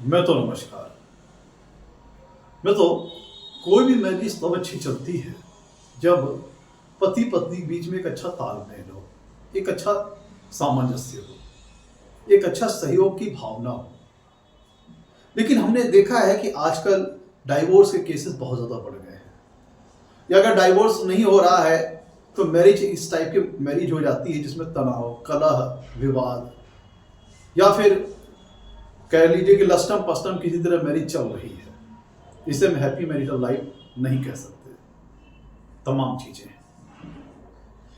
मैं तो नमस्कार। मैं तो कोई भी मैरिज तब अच्छी चलती है जब पति पत्नी के बीच में एक अच्छा तालमेल हो, एक अच्छा सामंजस्य हो, एक अच्छा सहयोग की भावना हो। लेकिन हमने देखा है कि आजकल डाइवोर्स के केसेस बहुत ज़्यादा बढ़ गए हैं, या अगर डाइवोर्स नहीं हो रहा है तो मैरिज इस टाइप की मैरिज हो जाती है जिसमें तनाव, कलह, विवाद, या फिर कह लीजिए कि लस्टम पस्टम किसी तरह मैरिज चल रही है। इसे हम हैप्पी मैरिटल लाइफ नहीं कह सकते। तमाम चीजें हैं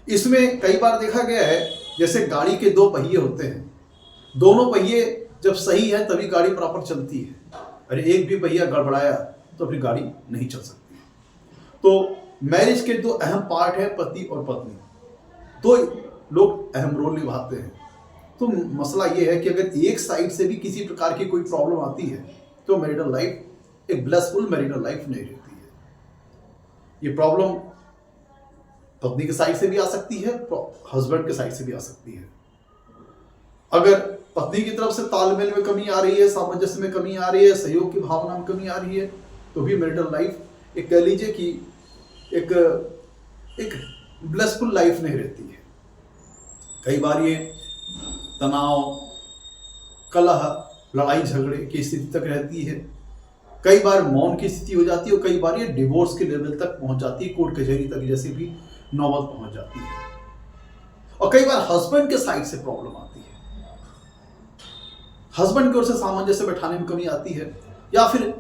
इसमें। कई बार देखा गया है जैसे गाड़ी के दो पहिए होते हैं, दोनों पहिए जब सही है तभी गाड़ी प्रॉपर चलती है। अरे एक भी पहिया गड़बड़ाया तो अपनी गाड़ी नहीं चल सकती। तो मैरिज के दो अहम पार्ट है, पति और पत्नी। दो लोग अहम रोल निभाते हैं। तो मसला ये है कि अगर एक साइड से भी किसी प्रकार की कोई प्रॉब्लम आती है तो मैरिटल लाइफ एक ब्लेसफुल मैरिटल लाइफ नहीं रहती है। ये प्रॉब्लम पत्नी के साइड से भी आ सकती है, हस्बैंड के साइड से भी आ सकती है। अगर पत्नी की तरफ से तालमेल में कमी आ रही है, सामंजस्य में कमी आ रही है, सहयोग की भावना में कमी आ रही है, तो भी मैरिटल लाइफ एक कह लीजिए कि एक ब्लेसफुल लाइफ नहीं रहती है। कई बार ये तनाव, कलह, लड़ाई झगड़े की स्थिति तक रहती है। कई बार मौन की स्थिति हो जाती है और कई बार ये डिवोर्स के लेवल तक पहुंच जाती है, कोर्ट कचहरी तक जैसे भी नौबत पहुंच जाती है। और कई बार हस्बैंड के साइड से प्रॉब्लम आती है, हस्बैंड की ओर से सामंजस्य बैठाने में कमी आती है, या फिर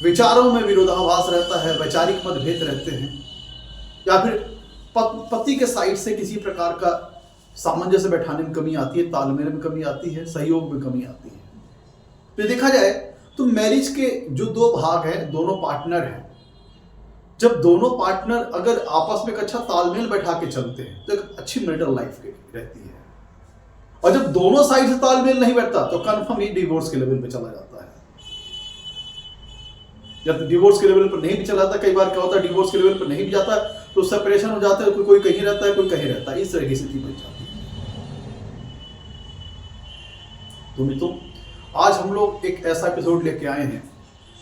विचारों में विरोधाभास रहता है, वैचारिक मतभेद रहते हैं, या फिर पति के साइड से किसी प्रकार का सामंजस्य बैठाने में कमी आती है, तालमेल में कमी आती है, सहयोग में कमी आती है। तो देखा जाए तो मैरिज के जो दो भाग हैं, दोनों पार्टनर हैं, जब दोनों पार्टनर अगर आपस में एक अच्छा तालमेल बैठा के चलते हैं तो एक अच्छी मैरिटल लाइफ रहती है। और जब दोनों साइड से तालमेल नहीं बैठता तो कन्फर्म ही डिवोर्स के लेवल पे चला जाता है। जब डिवोर्स के लेवल पर नहीं भी चला जाता, कई बार क्या होता है डिवोर्स के लेवल पर नहीं भी जाता तो सेपरेशन हो जाता है, कोई कहीं रहता है, कोई कहीं रहता है, इस तरह की स्थिति बन जाती है। तो मित्रों, आज हम लोग एक ऐसा एपिसोड लेके आए हैं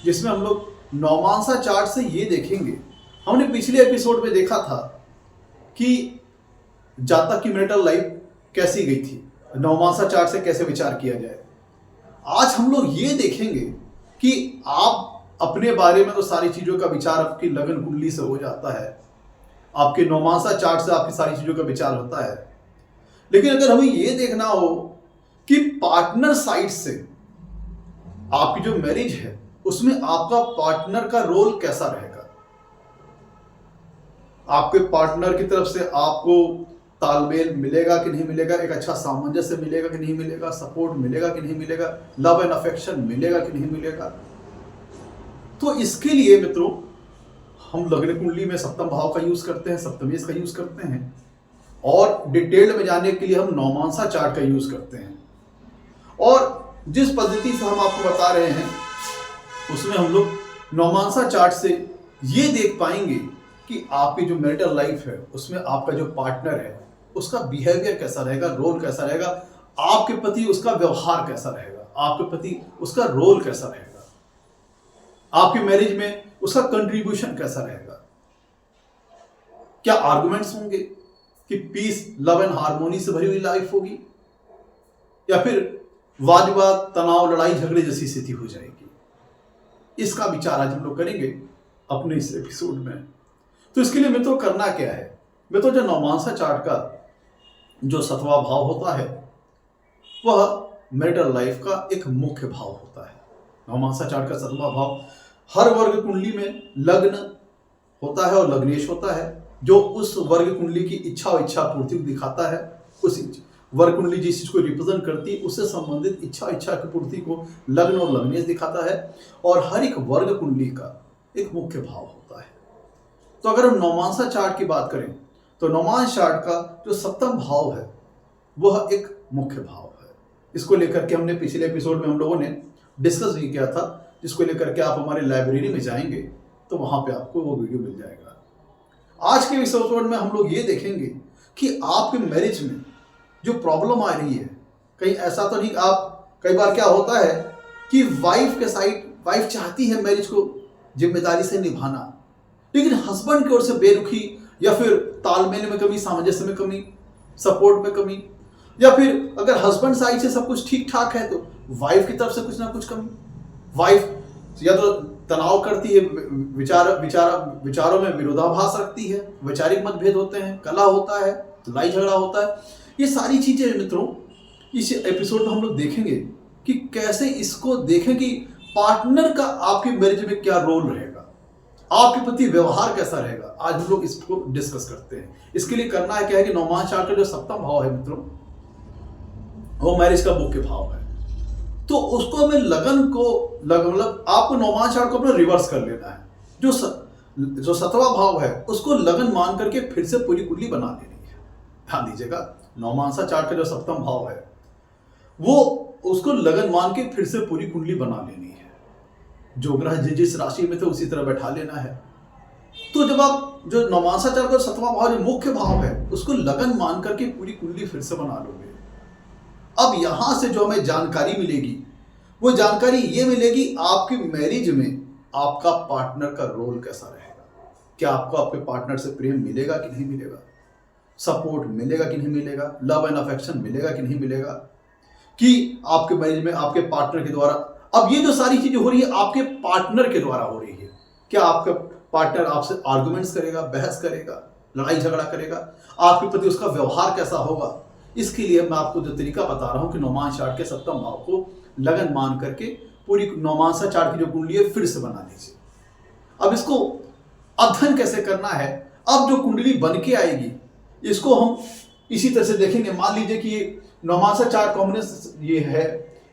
जिसमें हम लोग नौमांसा चार्ट से ये देखेंगे। हमने पिछले एपिसोड में देखा था कि जातक की मैरिटल लाइफ कैसी गई थी, नौमांसा चार्ट से कैसे विचार किया जाए। आज हम लोग ये देखेंगे कि आप अपने बारे में तो सारी चीजों का विचार आपकी लगन कुंडली से हो जाता है, आपके नौमांसा चार्ट से आपकी सारी चीजों का विचार होता है, लेकिन अगर हमें ये देखना हो कि पार्टनर साइड से आपकी जो मैरिज है उसमें आपका पार्टनर का रोल कैसा रहेगा, आपके पार्टनर की तरफ से आपको तालमेल मिलेगा कि नहीं मिलेगा, एक अच्छा सामंजस्य मिलेगा कि नहीं मिलेगा, सपोर्ट मिलेगा कि नहीं मिलेगा, लव एंड अफेक्शन मिलेगा कि नहीं मिलेगा। तो इसके लिए मित्रों हम लग्न कुंडली में सप्तम भाव का यूज करते हैं, सप्तमेश का यूज करते हैं, और डिटेल में जाने के लिए हम नौमांसा चार्ट का यूज करते हैं। और जिस पद्धति से हम आपको बता रहे हैं उसमें हम लोग नौमांसा चार्ट से ये देख पाएंगे कि आपकी जो मैरिटल लाइफ है उसमें आपका जो पार्टनर है उसका बिहेवियर कैसा रहेगा, रोल कैसा रहेगा, आपके प्रति उसका व्यवहार कैसा रहेगा, आपके प्रति उसका रोल कैसा रहेगा, आपकी मैरिज में उसका कंट्रीब्यूशन कैसा रहेगा। क्या आर्गुमेंट्स होंगे कि पीस, लव एंड हार्मोनी से भरी हुई लाइफ होगी, या फिर वाद विवाद, तनाव, लड़ाई झगड़े जैसी स्थिति हो जाएगी। इसका विचार आज हम लोग करेंगे अपने इस एपिसोड में। तो इसके लिए मित्रों करना क्या है, मित्रों जो नौमांसा चार्ट का जो 7वां भाव होता है वह मैरिटल लाइफ का एक मुख्य भाव होता है। नौमांसा चार्ट का 7वां भाव हर वर्ग कुंडली में लग्न होता है और लग्नेश होता है, जो उस वर्ग कुंडली की इच्छा और इच्छा पूर्ति को दिखाता है। उस वर्ग कुंडली जिस चीज को रिप्रेजेंट करती है उससे संबंधित इच्छा की पूर्ति को लग्न और लग्नेश दिखाता है, और हर एक वर्ग कुंडली का एक मुख्य भाव होता है। तो अगर हम नौमांसा चार्ट की बात करें तो नौमांस चार्ट का जो 7वां भाव है वह एक मुख्य भाव है। इसको लेकर के हमने पिछले एपिसोड में हम लोगों ने डिस्कस भी किया था, जिसको लेकर के आप हमारे लाइब्रेरी में जाएंगे तो वहां पे आपको वो वीडियो मिल जाएगा। आज के एपिसोड में हम लोग ये देखेंगे कि आपके मैरिज में जो प्रॉब्लम आ रही है, कहीं ऐसा तो नहीं, आप कई बार क्या होता है कि वाइफ चाहती है मैरिज को जिम्मेदारी से निभाना, लेकिन हस्बैंड की ओर से बेरुखी या फिर तालमेल में कमी, सामंजस्य में कमी, सपोर्ट में कमी, या फिर अगर हस्बैंड साइड से सब कुछ ठीक ठाक है तो वाइफ की तरफ से कुछ ना कुछ कमी। वाइफ या तो तनाव करती है, विचारों में विरोधाभास रखती है, वैचारिक मतभेद होते हैं, कलह होता है, लड़ाई झगड़ा होता है। ये सारी चीजें मित्रों इस एपिसोड में हम लोग देखेंगे कि कैसे इसको देखें कि पार्टनर का आपकी मैरिज में क्या रोल रहेगा, आपके प्रति व्यवहार कैसा रहेगा। आज हम लोग इसको डिस्कस करते हैं। इसके लिए करना है क्या है कि नौमान चार्ट का जो सप्तम भाव है मित्रों, वो मैरिज का मुख्य भाव है। तो उसको हमें मतलब आपको नौमान चार्ट को अपना रिवर्स कर लेना है। जो सतवां भाव है उसको लगन मान करके फिर से पूरी कुंडली बना लेनी है। ध्यान दीजिएगा, नौमांसा चार्ट का जो सप्तम भाव है वो उसको लगन मान के फिर से पूरी कुंडली बना लेनी है। जो ग्रह जिस राशि में थे उसी तरह बैठा लेना है। तो जब आप जो नौमांसा चार्ट का सतवां भाव जो मुख्य भाव है उसको लगन मान करके पूरी कुंडली फिर से बना लोगे। अब यहां से जो हमें जानकारी मिलेगी वो जानकारी ये मिलेगी आपकी मैरिज में आपका पार्टनर का रोल कैसा रहेगा। क्या आपको आपके पार्टनर से प्रेम मिलेगा कि नहीं मिलेगा, सपोर्ट मिलेगा कि नहीं मिलेगा, लव एंड अफेक्शन मिलेगा कि नहीं मिलेगा, कि आपके मैरिज में आपके पार्टनर के द्वारा, अब ये जो सारी चीजें हो रही है आपके पार्टनर के द्वारा हो रही है। क्या आपका पार्टनर आपसे आर्गुमेंट्स करेगा, बहस करेगा, लड़ाई झगड़ा करेगा, आपके प्रति उसका व्यवहार कैसा होगा। इसके लिए मैं आपको जो तरीका बता रहा हूं कि नौमान चार्ट के सप्तम भाव को लगन मान करके पूरी नौमांसा चार्ट की जो कुंडली है फिर से बना लीजिए। अब इसको अध्ययन कैसे करना है, अब जो कुंडली बन के आएगी इसको हम इसी तरह से देखेंगे। मान लीजिए कि नौमांसा चार्ट कॉम्बिनेशन ये है,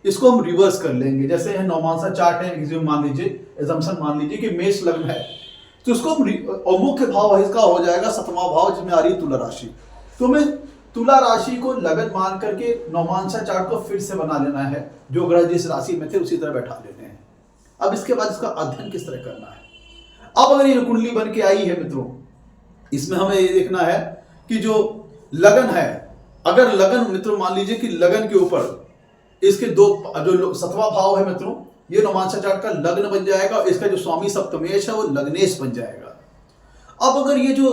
इसको हम रिवर्स कर लेंगे। जैसे है नौमांसा चार्ट है, मान लीजिए एजम्पशन मान लीजिए कि मेष लग्न है, तो इसको और मुख्य भाव इसका हो जाएगा सतवां भाव जिसमें आ रही है तुला राशि। तो हमें तुला राशि को लगन मान करके नौमांसा चार्ट को फिर से बना लेना है। जो ग्रह जिस राशि में थे उसी तरह बैठा लेने हैं। अब इसके बाद इसका अध्ययन किस तरह करना है। अब अगर ये कुंडली बन के आई है मित्रों, इसमें हमें ये देखना है कि जो लगन है, अगर लगन मित्रों मान लीजिए कि लगन के ऊपर इसके दो जो सतवां भाव है मित्रों, ये नौमांसा चार्ट का लग्न बन जाएगा और इसका जो स्वामी सप्तमेश है वो लग्नेश बन जाएगा। अब अगर ये जो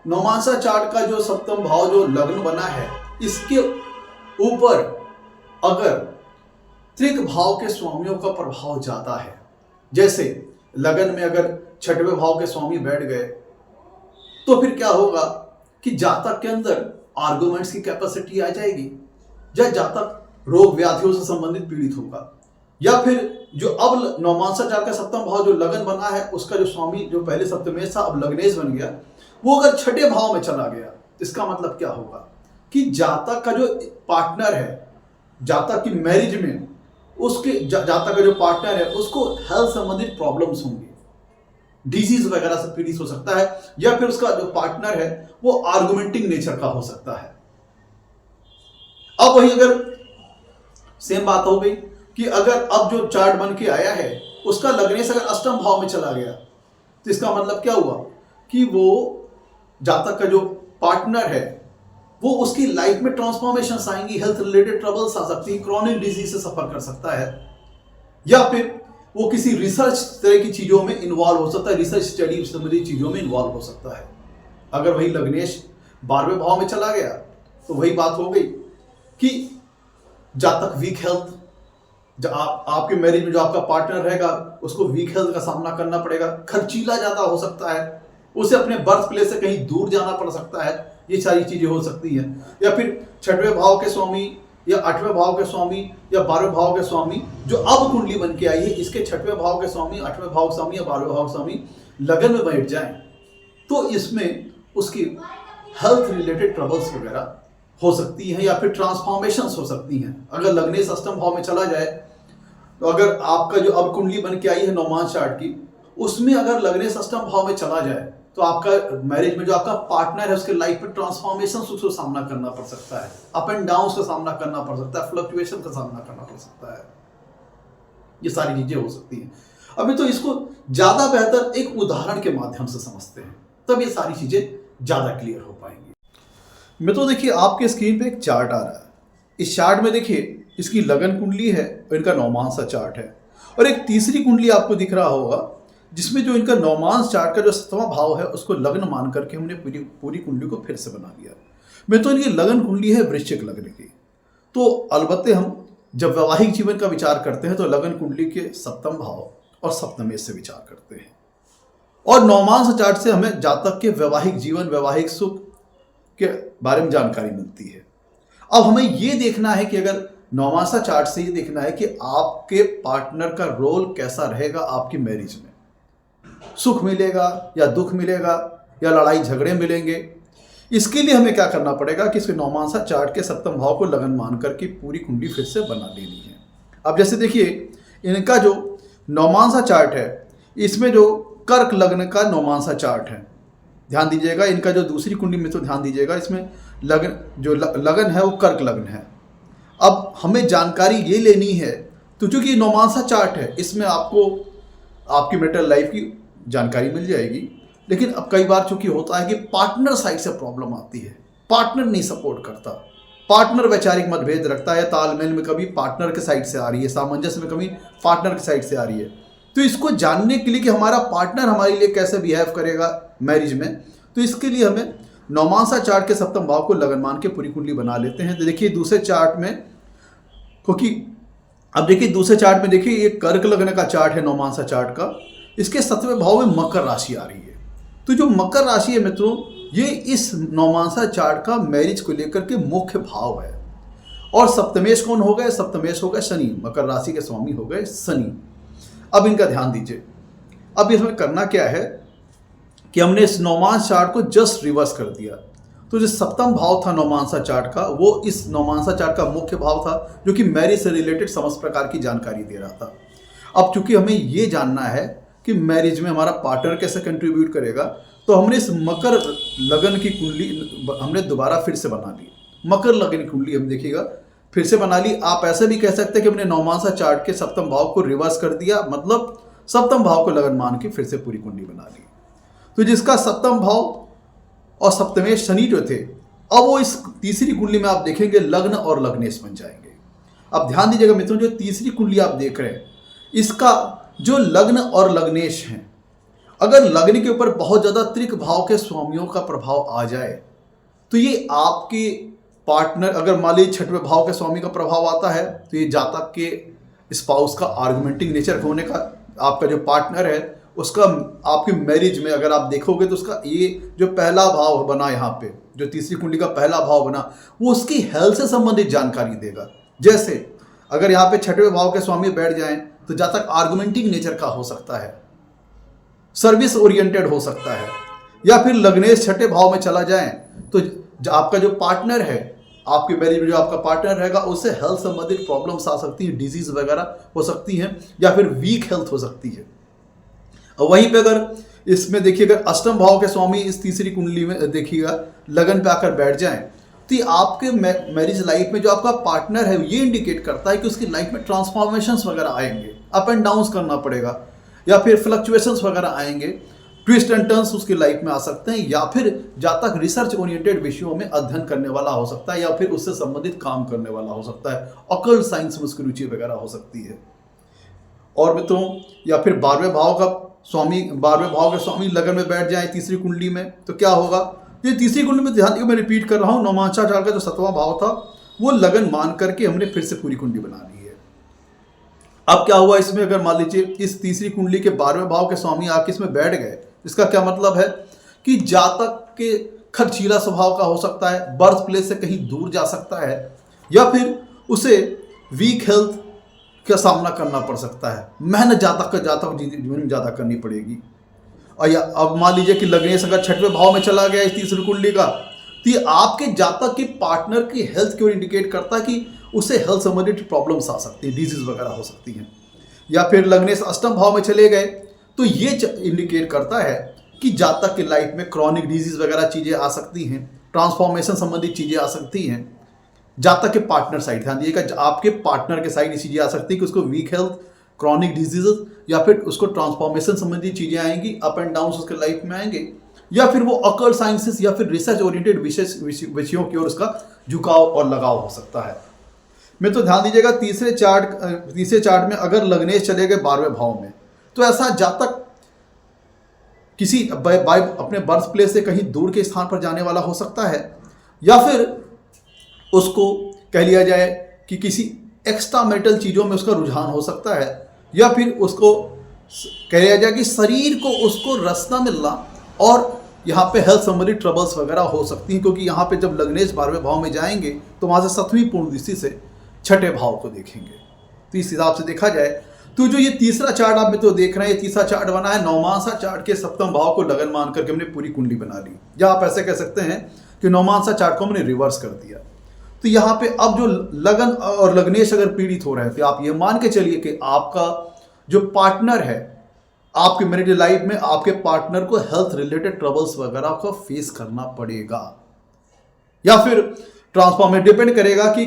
नौमांसा चार्ट का जो सप्तम भाव जो लग्न बना है इसके ऊपर अगर त्रिक भाव के स्वामियों का प्रभाव जाता है, जैसे लगन में अगर छठवें भाव के स्वामी बैठ गए, तो फिर क्या होगा कि जातक के अंदर आर्गुमेंट्स की कैपेसिटी आ जाएगी, या जातक रोग व्याधियों से संबंधित पीड़ित होगा, या फिर जो अब नौमांसा चार्ट का सप्तम भाव जो लगन बना है उसका जो स्वामी जो पहले सप्तमेश था अब लग्नेश बन गया, वो अगर छठे भाव में चला गया, इसका मतलब क्या होगा कि जातक का जो पार्टनर है, जातक की मैरिज में उसके जातक का जो पार्टनर है उसको हेल्थ संबंधित प्रॉब्लम्स होंगे, डिजीज वगैरह से पीड़ित हो सकता है, या फिर उसका जो पार्टनर है वो आर्गुमेंटिंग नेचर का हो सकता है। अब वही अगर सेम बात हो गई कि अगर अब जो चार्ट बन के आया है उसका लग्नेश अगर अष्टम भाव में चला गया, तो इसका मतलब क्या हुआ कि वो जातक का जो पार्टनर है वो उसकी लाइफ में ट्रांसफॉर्मेशन आएंगी, हेल्थ रिलेटेड ट्रबल्स आ सकती है, क्रॉनिक डिजीज से सफर कर सकता है, या फिर वो किसी रिसर्च तरह की चीजों में इन्वॉल्व हो सकता है, रिसर्च स्टडी संबंधी चीजों में इन्वॉल्व हो सकता है। अगर वही लग्नेश 12वें भाव में चला गया तो वही बात हो गई कि जातक वीक हेल्थ, आपके मैरिज में जो आपका पार्टनर रहेगा उसको वीक हेल्थ का सामना करना पड़ेगा, खर्चीला ज्यादा हो सकता है, उसे अपने बर्थ प्लेस से कहीं दूर जाना पड़ सकता है, ये सारी चीजें हो सकती हैं। या फिर छठवें भाव के स्वामी या 8वें भाव के स्वामी या 12वें भाव के स्वामी जो अब कुंडली बन के आई है, इसके 6वें भाव के स्वामी, 8वें भाव के स्वामी या 12वें भाव के स्वामी लगन में बैठ जाएं, तो इसमें उसकी हेल्थ रिलेटेड ट्रबल्स वगैरह हो सकती हैं, या फिर ट्रांसफॉर्मेशंस हो सकती हैं। अगर लग्नेश अष्टम भाव में चला जाए, तो अगर आपका जो अब कुंडली बन के आई है नौमांस चार्ट की, उसमें अगर लगनेश अष्टम भाव में चला जाए तो आपका मैरिज में जो आपका पार्टनर है उसके लाइफ में ट्रांसफॉर्मेशन उसको सामना करना पड़ सकता है, अप एंड डाउन का सामना करना पड़ सकता है, फ्लक्चुएशन का सामना करना पड़ सकता है, ये सारी चीजें हो सकती हैं। अभी तो इसको ज्यादा बेहतर एक उदाहरण के माध्यम से समझते हैं, तब ये सारी चीजें ज्यादा क्लियर हो पाएंगी। मैं तो देखिए आपके स्क्रीन पे एक चार्ट आ रहा है, इस चार्ट में देखिए इसकी लगन कुंडली है और इनका नौमांसा चार्ट है। और एक तीसरी कुंडली आपको दिख रहा होगा जिसमें जो इनका नौमांस चार्ट का जो 7वां भाव है उसको लग्न मान करके हमने पूरी कुंडली को फिर से बना लिया। मैं तो इनकी लगन कुंडली है वृश्चिक लग्न की। तो अलबत्ते हम जब वैवाहिक जीवन का विचार करते हैं तो लगन कुंडली के 7वां भाव और सप्तमेश से विचार करते हैं, और नौमांस चार्ट से हमें जातक के वैवाहिक जीवन, वैवाहिक सुख के बारे में जानकारी मिलती है। अब हमें ये देखना है कि अगर नौमांसा चार्ट से ये देखना है कि आपके पार्टनर का रोल कैसा रहेगा आपकी मैरिज में, सुख मिलेगा या दुख मिलेगा या लड़ाई झगड़े मिलेंगे। इसके लिए हमें क्या करना पड़ेगा कि इसके नौमांसा चार्ट के 7वें भाव को लगन मान करके पूरी कुंडली फिर से बना लेनी है। अब जैसे देखिए इनका जो नौमांसा चार्ट है इसमें जो कर्क लग्न का नौमांसा चार्ट है, ध्यान दीजिएगा। इनका जो दूसरी कुंडली में तो ध्यान दीजिएगा, इसमें लगन है वो कर्क लग्न है। अब हमें जानकारी ये लेनी है, तो चूंकि नौमांसा चार्ट है इसमें आपको आपकी मैरिटल लाइफ की जानकारी मिल जाएगी। लेकिन अब कई बार चूंकि होता है कि पार्टनर साइड से प्रॉब्लम आती है, पार्टनर नहीं सपोर्ट करता, पार्टनर वैचारिक मतभेद रखता है, तालमेल में कभी पार्टनर के साइड से आ रही है, सामंजस्य में कभी पार्टनर के साइड से आ रही है। तो इसको जानने के लिए कि हमारा पार्टनर हमारे लिए कैसे बिहेव करेगा मैरिज में, तो इसके लिए हमें नौमांसा चार्ट के 7वें भाव को लगन मान के पूरी कुंडली बना लेते हैं। तो देखिए दूसरे चार्ट में, क्योंकि अब देखिए दूसरे चार्ट में देखिए ये कर्क लग्न का चार्ट है नौमांसा चार्ट का, इसके 7वें भाव में मकर राशि आ रही है। तो जो मकर राशि है मित्रों, ये इस नौमांसा चार्ट का मैरिज को लेकर के मुख्य भाव है। और सप्तमेश कौन हो गए? सप्तमेश हो गए शनि, मकर राशि के स्वामी हो गए शनि। अब इनका ध्यान दीजिए, अब इसमें करना क्या है कि हमने इस नौमांस चार्ट को जस्ट रिवर्स कर दिया। तो जो 7वां भाव था नौमांसा चार्ट का, वो इस नौमांसा चार्ट का मुख्य भाव था जो कि मैरिज से रिलेटेड समस्त प्रकार की जानकारी दे रहा था। अब चूंकि हमें ये जानना है कि मैरिज में हमारा पार्टनर कैसे कंट्रीब्यूट करेगा, तो हमने इस मकर लगन की कुंडली हमने दोबारा फिर से बना ली। मकर लगन की कुंडली हम देखिएगा फिर से बना ली। आप ऐसे भी कह सकते हैं कि हमने नौमांसा चार्ट के 7वें भाव को रिवर्स कर दिया, मतलब 7वें भाव को लगन मान के फिर से पूरी कुंडली बना ली। तो जिसका 7वां भाव और सप्तमेश शनि जो थे, अब वो इस तीसरी कुंडली में आप देखेंगे लग्न और लग्नेश बन जाएंगे। अब ध्यान दीजिएगा मित्रों, जो तीसरी कुंडली आप देख रहे हैं इसका जो लग्न और लग्नेश हैं, अगर लग्न के ऊपर बहुत ज़्यादा त्रिक भाव के स्वामियों का प्रभाव आ जाए तो ये आपके पार्टनर, अगर मान लीजिए 6वें भाव के स्वामी का प्रभाव आता है तो ये जातक के स्पाउस का आर्गुमेंटिंग नेचर होने का, आपका जो पार्टनर है उसका आपकी मैरिज में अगर आप देखोगे तो उसका ये जो पहला भाव बना, यहाँ पे जो तीसरी कुंडली का पहला भाव बना, वो उसकी हेल्थ से संबंधित जानकारी देगा। जैसे अगर यहाँ पे 6वें भाव के स्वामी बैठ जाएं तो जातक आर्गुमेंटिंग नेचर का हो सकता है, सर्विस ओरिएंटेड हो सकता है, या फिर लग्नेश 6ठे भाव में चला जाए तो आपका जो पार्टनर है, आपकी मैरिज में जो आपका पार्टनर रहेगा उससे हेल्थ संबंधित प्रॉब्लम्स आ सकती हैं, डिजीज वगैरह हो सकती हैं, या फिर वीक हेल्थ हो सकती है। और वहीं पे अगर इसमें देखिए अगर 8वें भाव के स्वामी इस तीसरी कुंडली में देखिएगा लगन पे आकर बैठ जाएं तो ये आपके मैरिज लाइफ में जो आपका पार्टनर है ये इंडिकेट करता है कि उसकी लाइफ में ट्रांसफॉर्मेशंस वगैरह आएंगे, अप एंड डाउन्स करना पड़ेगा, या फिर फ्लक्चुएशंस वगैरह आएंगे, ट्विस्ट एंड टर्न्स उसकी लाइफ में आ सकते हैं, या फिर जातक रिसर्च ओरिएंटेड विषयों में अध्ययन करने वाला हो सकता है, या फिर उससे संबंधित काम करने वाला हो सकता है, ऑकल्ट साइंस में उसकी रुचि वगैरह हो सकती है। और मित्रों, या फिर 12वें भाव के स्वामी लगन में बैठ जाए तीसरी कुंडली में तो क्या होगा? ये तीसरी कुंडली में ध्यान दिए, मैं रिपीट कर रहा हूँ, नौमांसा चार्ट का जो 7वां भाव था वो लगन मान करके हमने फिर से पूरी कुंडली बना ली है। अब क्या हुआ इसमें, अगर मान लीजिए इस तीसरी कुंडली के 12वें भाव के स्वामी आके इसमें बैठ गए, इसका क्या मतलब है कि जातक के खर्चीला स्वभाव का हो सकता है, बर्थ प्लेस से कहीं दूर जा सकता है, या फिर उसे वीक हेल्थ का सामना करना पड़ सकता है, मेहनत जातक जीवन में ज़्यादा करनी पड़ेगी। और या अब मान लीजिए कि लग्नेश अगर 6वें भाव में चला गया इस तीसरी कुंडली का, तो ये आपके जातक के पार्टनर की हेल्थ की ओर इंडिकेट करता है कि उसे हेल्थ संबंधित प्रॉब्लम्स आ सकती है, डिजीज वगैरह हो सकती हैं। या फिर लग्नेश 8वें भाव में चले गए तो ये इंडिकेट करता है कि जातक की लाइफ में क्रॉनिक डिजीज वगैरह चीज़ें आ सकती हैं, ट्रांसफॉर्मेशन संबंधित चीज़ें आ सकती हैं। जातक के पार्टनर साइड ध्यान दिएगा, आपके पार्टनर के साइड ये चीज़ें आ सकती है कि उसको वीक हेल्थ, क्रॉनिक डिजीजेस, या फिर उसको ट्रांसफॉर्मेशन संबंधी चीज़ें आएंगी, अप एंड डाउन उसके लाइफ में आएंगे, या फिर वो ऑकल्ट साइंसेस या फिर रिसर्च ओरिएंटेड विषयों की ओर उसका झुकाव और लगाव हो सकता है। मित्रों ध्यान दीजिएगा, तीसरे चार्ट में अगर लग्नेश चले गए 12वें भाव में, तो ऐसा जातक किसी अपने बर्थ प्लेस से कहीं दूर के स्थान पर जाने वाला हो सकता है, या फिर उसको कह लिया जाए कि किसी एक्स्ट्रा मैरिटल चीज़ों में उसका रुझान हो सकता है, या फिर उसको कह लिया जाए कि शरीर को उसको रस न मिलना, और यहाँ पे हेल्थ संबंधी ट्रबल्स वगैरह हो सकती हैं, क्योंकि यहाँ पे जब लग्नेश 12वें भाव में जाएंगे तो वहाँ से 7वीं पूर्ण दृष्टि से 6ठे भाव को देखेंगे। तो इस हिसाब से देखा जाए तो जो ये तीसरा चार्ट आप में तो देख रहे हैं, ये तीसरा चार्ट बना है नौमांसा चार्ट के 7वें भाव को लगन मान करके हमने पूरी कुंडली बना ली, या आप ऐसे कह सकते हैं कि नौमांसा चार्ट को हमने रिवर्स कर दिया। तो यहाँ पे अब जो लगन और लग्नेश अगर पीड़ित हो रहे हैं, तो आप ये मान के चलिए कि आपका जो पार्टनर है, आपके मैरिड लाइफ में आपके पार्टनर को हेल्थ रिलेटेड ट्रबल्स वगैरह को फेस करना पड़ेगा, या फिर ट्रांसफॉर्म में डिपेंड करेगा कि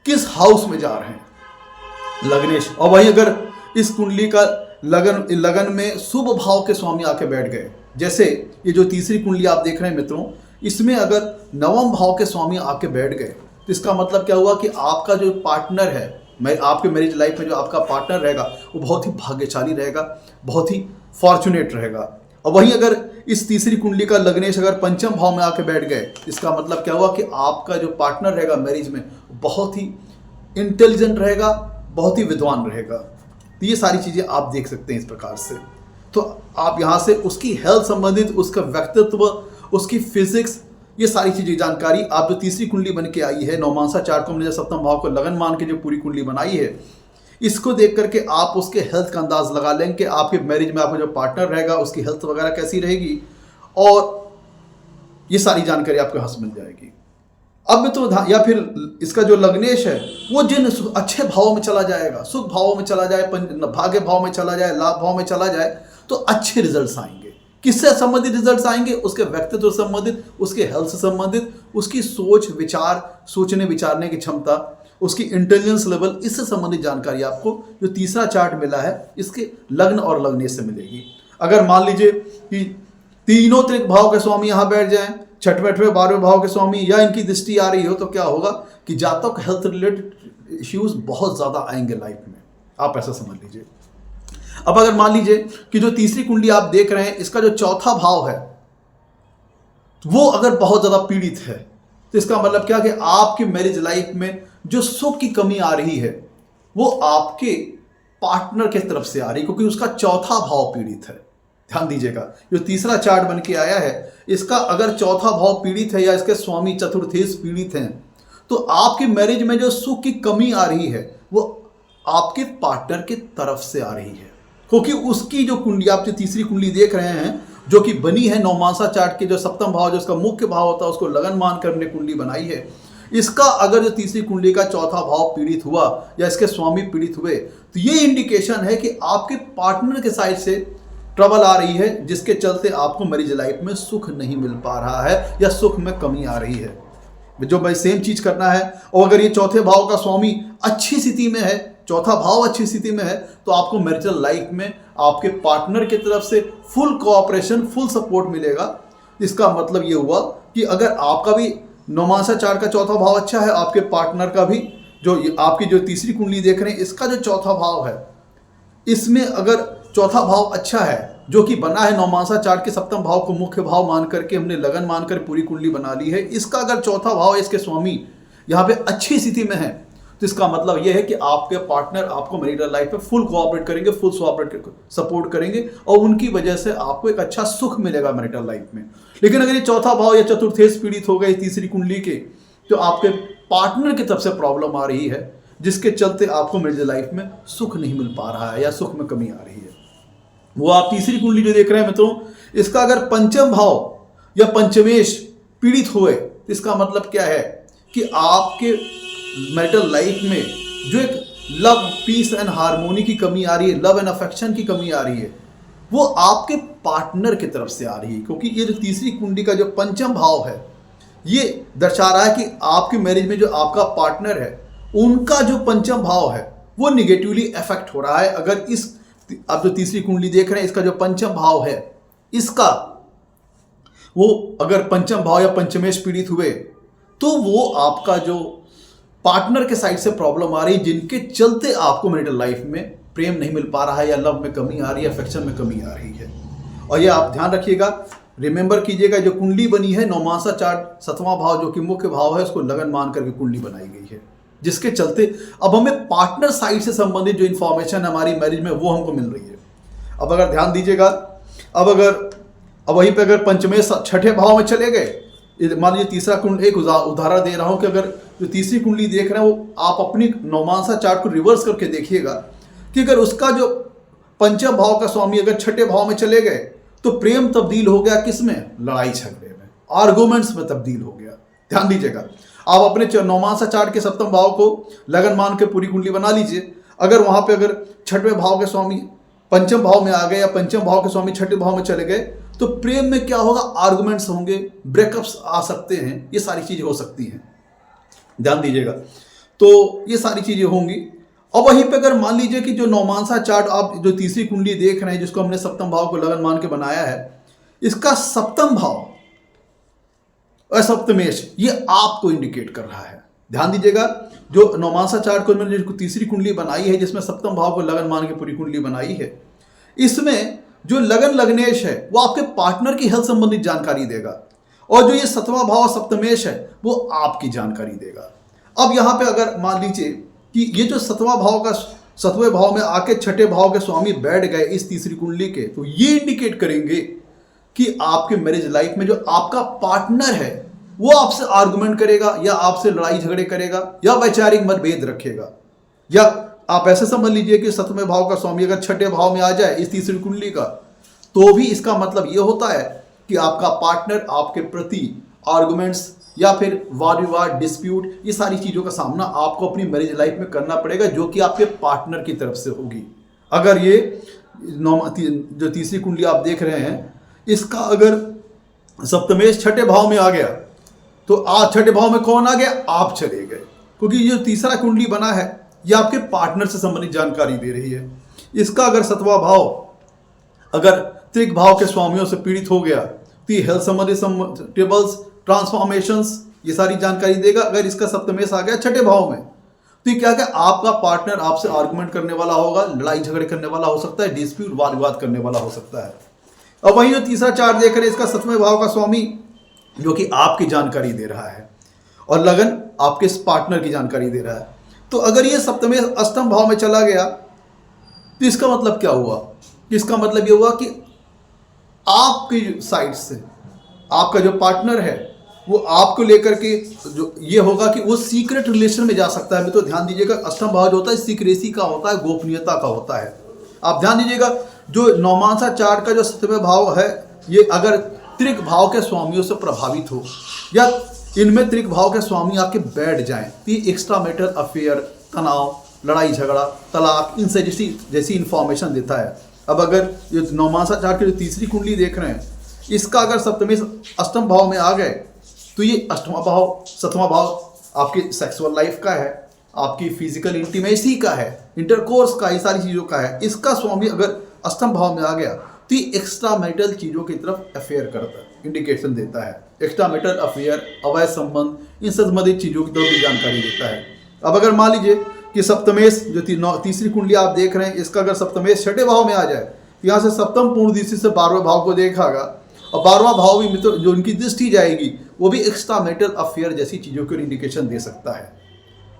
किस हाउस में जा रहे हैं लग्नेश। और वहीं अगर इस कुंडली का लगन में शुभ भाव के स्वामी आके बैठ गए, जैसे ये जो तीसरी कुंडली आप देख रहे हैं मित्रों, इसमें अगर 9वें भाव के स्वामी आके बैठ गए, तो इसका मतलब क्या हुआ कि आपका जो पार्टनर है, आपके मैरिज लाइफ में जो आपका पार्टनर रहेगा वो बहुत ही भाग्यशाली रहेगा, बहुत ही फॉर्चुनेट रहेगा। और वहीं अगर इस तीसरी कुंडली का लग्नेश अगर 5वें भाव में आके बैठ गए, इसका मतलब क्या हुआ कि आपका जो पार्टनर रहेगा मैरिज में बहुत ही इंटेलिजेंट रहेगा, बहुत ही विद्वान रहेगा। तो ये सारी चीज़ें आप देख सकते हैं इस प्रकार से। तो आप यहाँ से उसकी हेल्थ संबंधित, उसका व्यक्तित्व, उसकी फिजिक्स, ये सारी चीज़ें जानकारी आप जो तीसरी कुंडली बन के आई है, नौमांसा चार्ट को हमने जो 7वें भाव को लगन मान के जो पूरी कुंडली बनाई है, इसको देख करके आप उसके हेल्थ का अंदाज लगा लेंगे कि आपके मैरिज में आपका जो पार्टनर रहेगा उसकी हेल्थ वगैरह कैसी रहेगी, और ये सारी जानकारी आपके हाथ मिल जाएगी। अब तो या फिर इसका जो लग्नेश है वो जिन अच्छे भावों में चला जाएगा, सुख भावों में चला जाए, भाग्य भाव में चला जाए, लाभ भाव में चला जाए, तो अच्छे रिजल्ट्स आएंगे। किससे संबंधित रिजल्ट्स आएंगे? उसके व्यक्तित्व से संबंधित, उसके हेल्थ से संबंधित, उसकी सोच विचार, सोचने विचारने की क्षमता, उसकी इंटेलिजेंस लेवल, इससे संबंधित जानकारी आपको जो तीसरा चार्ट मिला है इसके लग्न और लग्नेश से मिलेगी। अगर मान लीजिए कि तीनों त्रिक भाव के स्वामी यहाँ बैठ जाएं, 6वें 8वें 12वें भाव के स्वामी, या इनकी दृष्टि आ रही हो, तो क्या होगा कि जातक हेल्थ रिलेटेड इश्यूज बहुत ज़्यादा आएंगे लाइफ में, आप ऐसा समझ लीजिए। अब अगर मान लीजिए कि जो तीसरी कुंडली आप देख रहे हैं, इसका जो चौथा भाव है वो अगर बहुत ज़्यादा पीड़ित है, तो इसका मतलब क्या कि आपकी मैरिज लाइफ में जो सुख की कमी आ रही है वो आपके पार्टनर की तरफ से आ रही है, क्योंकि उसका चौथा भाव पीड़ित है। ध्यान दीजिएगा, जो तीसरा चार्ट बन के आया है, इसका अगर चौथा भाव पीड़ित है या इसके स्वामी चतुर्थेश पीड़ित हैं, तो आपकी मैरिज में जो सुख की कमी आ रही है वो आपके पार्टनर की तरफ से आ रही है, क्योंकि उसकी जो कुंडली, आप जो तीसरी कुंडली देख रहे हैं जो कि बनी है नौमांसा चार्ट के जो 7वां भाव, जो उसका मुख्य भाव होता है, उसको लगन मान कर हमने कुंडली बनाई है। इसका अगर जो तीसरी कुंडली का चौथा भाव पीड़ित हुआ या इसके स्वामी पीड़ित हुए, तो ये इंडिकेशन है कि आपके पार्टनर के साइड से ट्रबल आ रही है, जिसके चलते आपको मैरिज लाइफ में सुख नहीं मिल पा रहा है या सुख में कमी आ रही है। जो भाई सेम चीज करना है, और अगर ये चौथे भाव का स्वामी अच्छी स्थिति में है, चौथा भाव अच्छी स्थिति में है, तो आपको मैरिजल लाइफ में आपके पार्टनर की तरफ से फुल कोऑपरेशन, फुल सपोर्ट मिलेगा। इसका मतलब ये हुआ कि अगर आपका भी नौमांसा चार्ट का चौथा भाव अच्छा है, आपके पार्टनर का भी, जो आपकी जो तीसरी कुंडली देख रहे हैं इसका जो चौथा भाव है, इसमें अगर चौथा भाव अच्छा है, जो कि बना है नौमांसा चार्ट के 7वें भाव को मुख्य भाव मान करके हमने लगन मानकर पूरी कुंडली बना ली है, इसका अगर चौथा भाव इसके स्वामी यहाँ पे अच्छी स्थिति में है, तो इसका मतलब यह है कि आपके पार्टनर आपको मैरिटल लाइफ में फुल कोऑपरेट करेंगे, फुल सपोर्ट करेंगे, और उनकी वजह से आपको एक अच्छा सुख मिलेगा मैरिटल लाइफ में। लेकिन अगर ये चौथा भाव या चतुर्थेश पीड़ित हो गए तीसरी कुंडली के, तो आपके पार्टनर की तरफ से प्रॉब्लम आ रही है, जिसके चलते आपको मैरिटल लाइफ में सुख नहीं मिल पा रहा है या सुख में कमी आ रही है। वो आप तीसरी कुंडली जो देख रहे हैं मित्रों, इसका अगर 5वां भाव या पंचमेश पीड़ित हुए, तो इसका मतलब क्या है कि आपके मैरिटल लाइफ में जो एक लव, पीस एंड हार्मोनी की कमी आ रही है, लव एंड अफेक्शन की कमी आ रही है, वो आपके पार्टनर की तरफ से आ रही है। क्योंकि ये जो तीसरी कुंडली का जो 5वां भाव है, ये दर्शा रहा है कि आपकी मैरिज में जो आपका पार्टनर है, उनका जो 5वां भाव है वो निगेटिवली इफेक्ट हो रहा है। अगर इस आप जो तीसरी कुंडली देख रहे हैं, इसका जो 5वां भाव है, इसका वो अगर 5वां भाव या पंचमेश पीड़ित हुए, तो वो आपका जो पार्टनर के साइड से प्रॉब्लम आ रही है, जिनके चलते आपको मैरिटल लाइफ में प्रेम नहीं मिल पा रहा है, या लव में कमी आ रही है, अफेक्शन में कमी आ रही है। और ये आप ध्यान रखिएगा, रिमेंबर कीजिएगा, जो कुंडली बनी है नौमांसा चार्ट 7वां भाव जो कि मुख्य भाव है, उसको लगन मान करके कुंडली बनाई गई है, जिसके चलते अब हमें पार्टनर साइड से संबंधित जो इन्फॉर्मेशन हमारी मैरिज में वो हमको मिल रही है। अब अगर ध्यान दीजिएगा, अब वहीं पे अगर पंचमे छठे भाव में चले गए, मान लीजिए तीसरा कुंडली, एक उदाहरण दे रहा हूं कि अगर जो तीसरी कुंडली देख रहे हैं वो आप अपनी नौमांसा चार्ट को रिवर्स करके देखिएगा कि अगर उसका जो पंचम भाव का स्वामी अगर छठे भाव में चले गए तो प्रेम तब्दील हो गया किसमें, लड़ाई झगड़े में, आर्गुमेंट्स में तब्दील हो गया। ध्यान दीजिएगा, आप अपने नौमांसा चार्ट के सप्तम भाव को लगन मान के पूरी कुंडली बना लीजिए। अगर वहां पे अगर छठवें भाव के स्वामी पंचम भाव में आ गए या पंचम भाव के स्वामी छठे भाव में चले गए तो प्रेम में क्या होगा, आर्गुमेंट्स होंगे, ब्रेकअप्स आ सकते हैं, ये सारी चीजें हो सकती हैं। ध्यान दीजिएगा, तो ये सारी चीजें होंगी। और वहीं पे अगर मान लीजिए कि जो नौमांसा चार्ट आप जो तीसरी कुंडली देख रहे हैं, जिसको हमने सप्तम भाव को लगन मान के बनाया है, इसका सप्तम भाव असप्तमेश ये आपको इंडिकेट कर रहा है। ध्यान दीजिएगा, जो नौमांसा चार्ट को मैंने जो तीसरी कुंडली बनाई है, जिसमें सप्तम भाव को लगन मान के पूरी कुंडली बनाई है, इसमें जो लगन लग्नेश है वो आपके पार्टनर की हेल्थ संबंधित जानकारी देगा, और जो ये 7वां भाव सप्तमेश है वो आपकी जानकारी देगा। अब यहाँ पे अगर मान लीजिए कि ये जो 7वां भाव का 7वें भाव में आके छठे भाव के स्वामी बैठ गए इस तीसरी कुंडली के, तो ये इंडिकेट करेंगे कि आपके मैरिज लाइफ में जो आपका पार्टनर है वो आपसे आर्गुमेंट करेगा, या आपसे लड़ाई झगड़े करेगा, या वैचारिक मतभेद रखेगा। या आप ऐसे समझ लीजिए कि 7वें भाव का स्वामी अगर छठे भाव में आ जाए इस तीसरी कुंडली का, तो भी इसका मतलब ये होता है कि आपका पार्टनर आपके प्रति आर्गुमेंट्स या फिर वाद विवाद, डिस्प्यूट, ये सारी चीज़ों का सामना आपको अपनी मैरिज लाइफ में करना पड़ेगा, जो कि आपके पार्टनर की तरफ से होगी। अगर ये जो तीसरी कुंडली आप देख रहे हैं, इसका अगर सप्तमेश छठे भाव में आ गया तो आज छठे भाव में कौन आ गया, आप चले गए, क्योंकि ये जो तीसरा कुंडली बना है ये आपके पार्टनर से संबंधित जानकारी दे रही है। इसका अगर 7वां भाव अगर त्रिक भाव के स्वामियों से पीड़ित हो गया तो ये हेल्थ संबंधित टेबल्स, ट्रांसफॉर्मेशंस, ये सारी जानकारी देगा। अगर इसका सप्तमेश आ गया छठे भाव में तो ये क्या क्या, आपका पार्टनर आपसे आर्गुमेंट करने वाला होगा, लड़ाई झगड़े करने वाला हो सकता है, डिस्प्यूट, वाद विवाद करने वाला हो सकता है। अब वही जो तीसरा चार्ट देख रहे हैं, इसका 7वें भाव का स्वामी जो कि आपकी जानकारी दे रहा है, और लगन आपके पार्टनर की जानकारी दे रहा है। तो अगर ये सप्तमेश अष्टम भाव में चला गया तो इसका मतलब क्या हुआ, इसका मतलब ये हुआ कि आपकी साइड से आपका जो पार्टनर है वो आपको लेकर के जो ये होगा कि वो सीक्रेट रिलेशन में जा सकता है। तो ध्यान दीजिएगा, अष्टम भाव जो होता है सीक्रेसी का होता है, गोपनीयता का होता है। आप ध्यान दीजिएगा, जो नौमांसा चार्ट का जो 7वें भाव है, ये अगर त्रिक भाव के स्वामियों से प्रभावित हो या इनमें त्रिक भाव के स्वामी आके बैठ जाएं तो ये एक्स्ट्रा मैरिटल अफेयर, तनाव, लड़ाई झगड़ा, तलाक, इनसे जैसी इंफॉर्मेशन देता है। अब अगर ये नौमांसा चार्ट की जो तीसरी कुंडली देख रहे हैं, इसका अगर सप्तमेश अष्टम भाव में आ गए तो ये अष्टवां भाव 7वां भाव आपकी सेक्सुअल लाइफ का है, आपकी फिजिकल इंटीमेसी का है, इंटरकोर्स का, ये सारी चीज़ों का है। इसका स्वामी अगर अष्टम भाव में आ गया तो ये एक्स्ट्रा मैरिटल चीज़ों की तरफ अफेयर करता है, इंडिकेशन देता है। एक्स्ट्रा मैरिटल अफेयर, अवैध संबंध, इन संबंधित चीज़ों की तरफ भी जानकारी देता है। अब अगर मान लीजिए कि सप्तमेश जो तीसरी कुंडली आप देख रहे हैं, इसका अगर सप्तमेश छठे भाव में आ जाए, यहाँ से सप्तम पूर्ण दृष्टि से 12वें भाव को देखागा, और 12वां भाव भी मित्र जो उनकी दृष्टि जाएगी वो भी एक्स्ट्रा मैरिटल अफेयर जैसी चीज़ों की इंडिकेशन दे सकता है।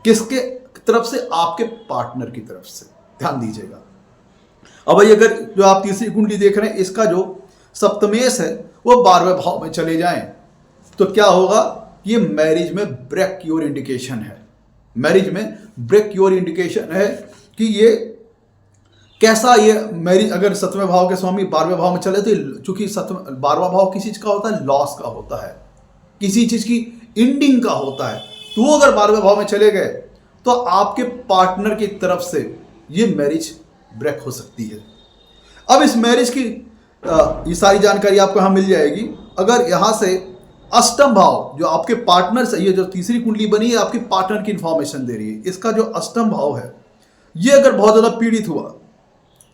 किसके तरफ से, आपके पार्टनर की तरफ से। ध्यान दीजिएगा। अब ये अगर जो आप तीसरी कुंडली देख रहे हैं, इसका जो सप्तमेश है वो 12वें भाव में चले जाएं तो क्या होगा, ये मैरिज में ब्रेक की ओर इंडिकेशन है। मैरिज में ब्रेक की ओर इंडिकेशन है कि ये कैसा, ये मैरिज अगर 7वें भाव के स्वामी 12वें भाव में चले तो चूंकि 12वां भाव किसी चीज़ का होता है, लॉस का होता है, किसी चीज़ की इंडिंग का होता है। तो वो अगर 12वें भाव में चले गए तो आपके पार्टनर की तरफ से ये मैरिज ब्रेक हो सकती है। अब इस मैरिज की ये सारी जानकारी आपको यहाँ मिल जाएगी। अगर यहाँ से अष्टम भाव जो आपके पार्टनर से, ये जो तीसरी कुंडली बनी है आपके पार्टनर की इंफॉर्मेशन दे रही है, इसका जो अष्टम भाव है ये अगर बहुत ज़्यादा पीड़ित हुआ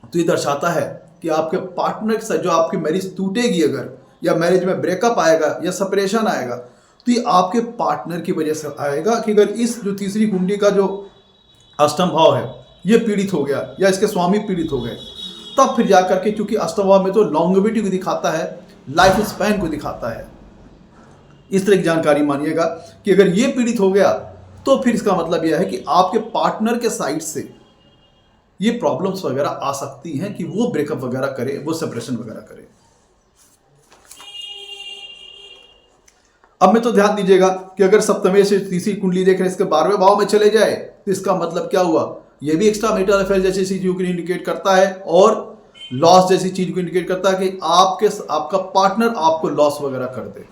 तो ये दर्शाता है कि आपके पार्टनर के साथ जो आपकी मैरिज टूटेगी अगर, या मैरिज में ब्रेकअप आएगा या सेपरेशन आएगा, तो ये आपके पार्टनर की वजह से आएगा कि अगर इस जो तीसरी कुंडली का जो अष्टम भाव है ये पीड़ित हो गया या इसके स्वामी पीड़ित हो गए, तब फिर जाकर के, क्योंकि अष्टम भाव में तो लॉन्गेविटी को दिखाता है, लाइफ स्पैन को दिखाता है, इस तरह की जानकारी मानिएगा कि अगर ये पीड़ित हो गया तो फिर इसका मतलब यह है कि आपके पार्टनर के साइड से ये प्रॉब्लम्स वगैरह आ सकती हैं कि वो ब्रेकअप वगैरह करे, वो सेपरेशन वगैरह करे। अब में तो ध्यान दीजिएगा कि अगर सप्तमे से तीसरी कुंडली देख रहे हैं इसके 12वें भाव में चले जाए तो इसका मतलब क्या हुआ, ये भी एक्स्ट्रा मैरिटल अफेयर जैसी चीजों को इंडिकेट करता है और लॉस जैसी चीज को इंडिकेट करता है कि आपका पार्टनर आपको लॉस वगैरह कर दे।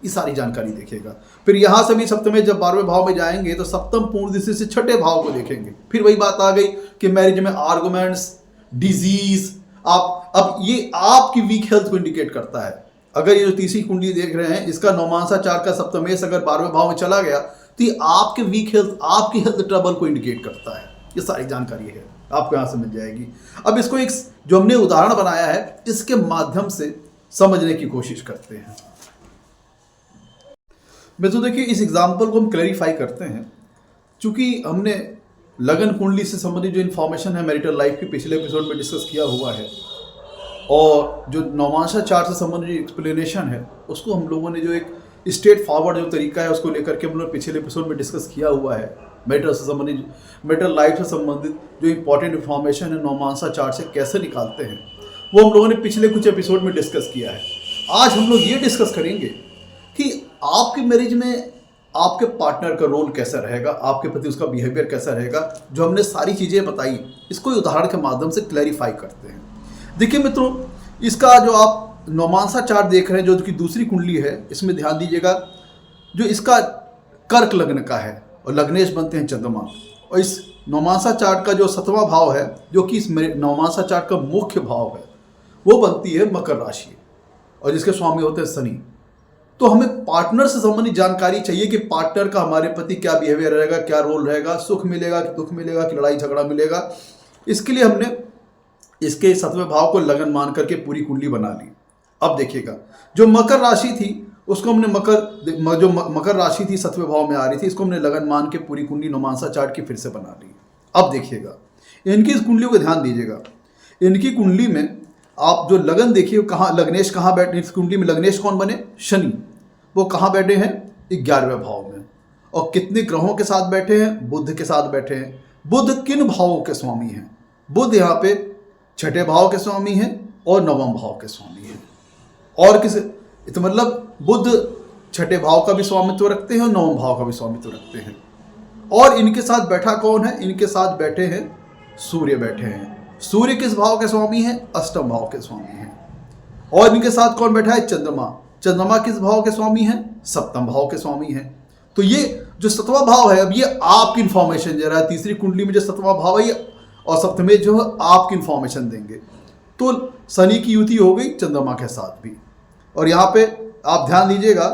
ये सारी जानकारी देखिएगा। फिर यहां से भी सप्तमे जब 12वें भाव में जाएंगे तो सप्तम पूर्ण दृष्टि से छठे भाव को देखेंगे। फिर वही बात आ गई कि मैरिज में आर्गुमेंट्स, डिजीज, अब ये आपकी वीक हेल्थ को इंडिकेट करता है। अगर ये जो तीसरी कुंडली देख रहे हैं इसका नौमांसा चार का सप्तमेश अगर 12वें भाव में चला गया तो ये आपके वीक हेल्थ, आपकी हेल्थ ट्रबल को इंडिकेट करता है। ये सारी जानकारी है आपको यहाँ से मिल जाएगी। अब इसको एक जो हमने उदाहरण बनाया है इसके माध्यम से समझने की कोशिश करते हैं। मैं तो देखिए इस एग्जाम्पल को हम क्लैरिफाई करते हैं, चूंकि हमने लगन कुंडली से संबंधित जो इन्फॉर्मेशन है मैरिटल लाइफ के पिछले एपिसोड में डिस्कस किया हुआ है और जो नौमांसा चार्ट से संबंधित जो एक्सप्लेनेशन है उसको हम लोगों ने जो एक स्ट्रेट फॉरवर्ड जो तरीका है उसको लेकर के हम लोग पिछले एपिसोड में डिस्कस किया हुआ है। मैरिटल से संबंधित, मैरिटल लाइफ से संबंधित जो इंपॉर्टेंट इन्फॉर्मेशन है नौमांसा चार्ट से कैसे निकालते हैं वो हम लोगों ने पिछले कुछ एपिसोड में डिस्कस किया है। आज हम लोग ये डिस्कस करेंगे कि आपकी मैरिज में आपके पार्टनर का रोल कैसा रहेगा, आपके प्रति उसका बिहेवियर कैसा रहेगा। जो हमने सारी चीज़ें बताई इसको उदाहरण के माध्यम से क्लैरिफाई करते हैं। देखिए मित्रों, इसका जो आप नौमांसा चार्ट देख रहे हैं जो कि दूसरी कुंडली है, इसमें ध्यान दीजिएगा जो इसका कर्क लग्न का है और लग्नेश बनते हैं चंद्रमा, और इस नौमांसा चार्ट का जो 7वां भाव है जो कि इस नौमांसा चार्ट का मुख्य भाव है वो बनती है मकर राशि और जिसके स्वामी होते हैं शनि। तो हमें पार्टनर से संबंधित जानकारी चाहिए कि पार्टनर का हमारे प्रति क्या बिहेवियर रहेगा, क्या रोल रहेगा, सुख मिलेगा कि दुख मिलेगा कि लड़ाई झगड़ा मिलेगा। इसके लिए हमने इसके 7वें भाव को लगन मान करके पूरी कुंडली बना ली। अब देखिएगा जो मकर राशि थी उसको हमने मकर राशि थी 7वें भाव में आ रही थी, इसको हमने लगन मान के पूरी कुंडली नौमांसा चार्ट की फिर से बना ली। अब देखिएगा इनकी इस कुंडलियों को ध्यान दीजिएगा। इनकी कुंडली में आप जो लगन देखिए कहाँ लग्नेश कहाँ बैठे, इस कुंडली में लग्नेश कौन बने, शनि, वो कहाँ बैठे हैं 11वें भाव में। और कितने ग्रहों के साथ बैठे हैं, बुध के साथ बैठे हैं। बुध किन भावों के स्वामी हैं, बुध यहाँ पे छठे भाव के स्वामी हैं और नवम भाव के स्वामी हैं। और किस तो मतलब बुध छठे भाव का भी स्वामित्व रखते हैं और नवम भाव का भी स्वामित्व रखते हैं। और इनके साथ बैठा कौन है, इनके साथ बैठे हैं सूर्य बैठे हैं। सूर्य किस भाव के स्वामी हैं, अष्टम भाव के स्वामी हैं। और इनके साथ कौन बैठा है, चंद्रमा, चंद्रमा किस भाव के स्वामी हैं, सप्तम भाव के स्वामी हैं। तो ये जो 7वां भाव है अब ये आपकी इंफॉर्मेशन दे रहा है। तीसरी कुंडली में जो 7वां भाव है ये और सप्तमे जो है आपकी इंफॉर्मेशन देंगे। तो शनि की युति हो गई चंद्रमा के साथ भी। और यहाँ पे आप ध्यान दीजिएगा